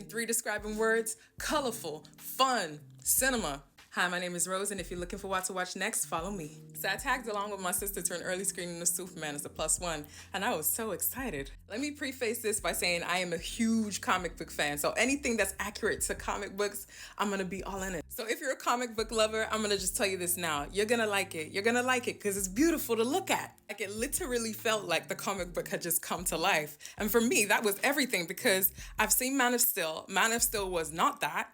three describing words: colorful, fun, cinema. Hi, my name is Rose, and if you're looking for what to watch next, follow me. So I tagged along with my sister to an early screening of Superman as a +1, and I was so excited. Let me preface this by saying I am a huge comic book fan, so anything that's accurate to comic books, I'm gonna be all in it. So if you're a comic book lover, I'm gonna just tell you this now. You're gonna like it. You're gonna like it because it's beautiful to look at. Like, it literally felt like the comic book had just come to life. And for me, that was everything because I've seen Man of Steel. Man of Steel was not that,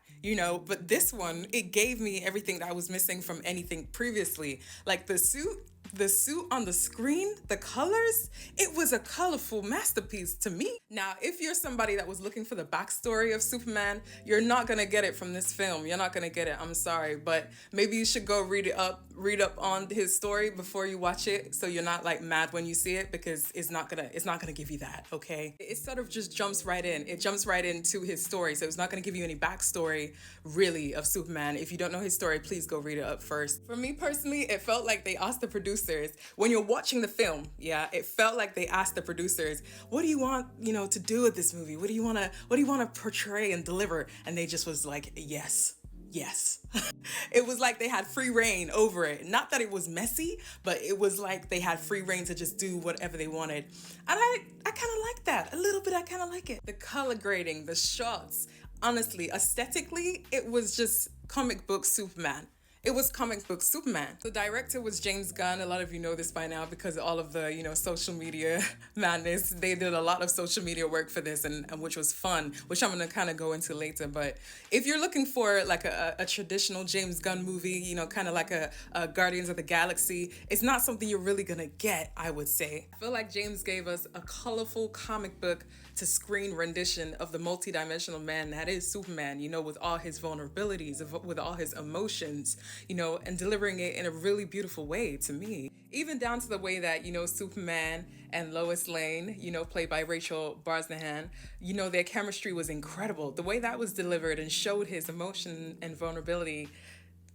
but this one, it gave me everything that I was missing from anything previously. Like the suit on the screen, the colors, it was a colorful masterpiece to me. Now, if you're somebody that was looking for the backstory of Superman, you're not gonna get it from this film. You're not gonna get it, I'm sorry, but maybe you should go read up on his story before you watch it, so you're not like mad when you see it, because it's not gonna give you that, okay? It sort of just jumps right in. It jumps right into his story, so it's not gonna give you any backstory really of Superman. If you don't know his story, please go read it up first. For me personally, it felt like they asked the producers, when you're watching the film, it felt like they asked the producers, what do you want, to do with this movie? What do you want to portray and deliver? And they just was like, yes. It was like they had free reign over it. Not that it was messy, but it was like they had free reign to just do whatever they wanted. And I kind of like that. A little bit, I kind of like it. The color grading, the shots, honestly, aesthetically, it was just comic book Superman. It was comic book Superman. The director was James Gunn. A lot of you know this by now because of all of the, social media madness. They did a lot of social media work for this, and which was fun, which I'm gonna kind of go into later. But if you're looking for like a traditional James Gunn movie, kind of like a Guardians of the Galaxy, it's not something you're really gonna get, I would say. I feel like James gave us a colorful comic book to screen rendition of the multidimensional man that is Superman, with all his vulnerabilities, with all his emotions, and delivering it in a really beautiful way to me. Even down to the way that, Superman and Lois Lane, played by Rachel Brosnahan, their chemistry was incredible. The way that was delivered and showed his emotion and vulnerability,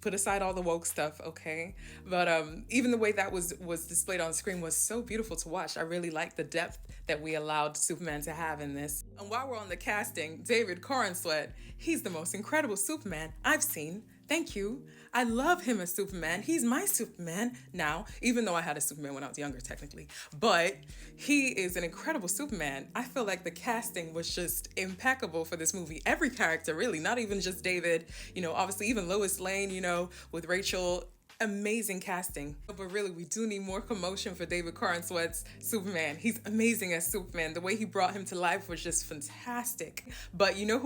put aside all the woke stuff, okay? But even the way that was displayed on screen was so beautiful to watch. I really liked the depth that we allowed Superman to have in this. And while we're on the casting, David Corenswet, he's the most incredible Superman I've seen. Thank you. I love him as Superman. He's my Superman now, even though I had a Superman when I was younger, technically. But he is an incredible Superman. I feel like the casting was just impeccable for this movie. Every character, really, not even just David. Obviously, even Lois Lane, with Rachel. Amazing casting. But really, we do need more commotion for David Corenswet's Superman. He's amazing as Superman. The way he brought him to life was just fantastic. But you know who